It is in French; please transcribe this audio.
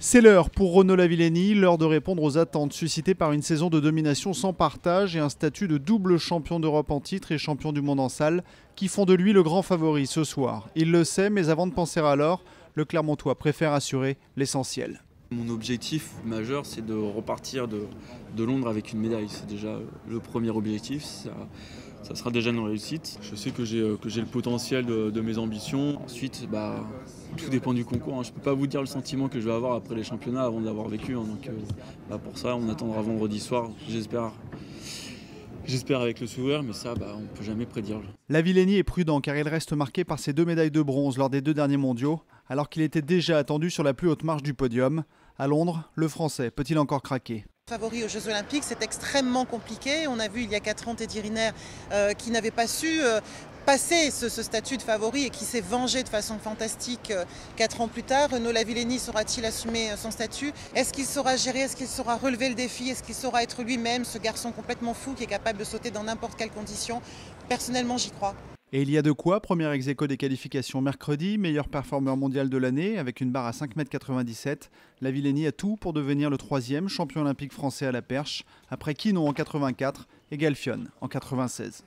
C'est l'heure pour Renaud Lavillenie, l'heure de répondre aux attentes suscitées par une saison de domination sans partage et un statut de double champion d'Europe en titre et champion du monde en salle qui font de lui le grand favori ce soir. Il le sait, mais avant de penser à l'or, le Clermontois préfère assurer l'essentiel. Mon objectif majeur, c'est de repartir de Londres avec une médaille. C'est déjà le premier objectif. Ça sera déjà une réussite. Je sais que j'ai le potentiel de mes ambitions. Ensuite, tout dépend du concours. Je ne peux pas vous dire le sentiment que je vais avoir après les championnats avant de l'avoir vécu. Donc pour ça, on attendra vendredi soir. J'espère avec le sourire, mais ça, on ne peut jamais prédire. Lavillenie est prudent car il reste marqué par ses 2 médailles de bronze lors des 2 derniers mondiaux, alors qu'il était déjà attendu sur la plus haute marche du podium. À Londres, le Français peut-il encore craquer ? Favori aux Jeux Olympiques, c'est extrêmement compliqué. On a vu il y a 4 ans Teddy Riner qui n'avait pas su passer ce statut de favori et qui s'est vengé de façon fantastique 4 ans plus tard. Renaud Lavillenie saura-t-il assumer son statut? Est-ce qu'il saura gérer? Est-ce qu'il saura relever le défi? Est-ce qu'il saura être lui-même, ce garçon complètement fou qui est capable de sauter dans n'importe quelle condition? Personnellement, j'y crois. Et il y a de quoi, premier ex-aequo des qualifications mercredi, meilleur performeur mondial de l'année, avec une barre à 5,97 m. Lavillenie a tout pour devenir le 3e champion olympique français à la perche, après Quinon en 84 et Galfione en 96.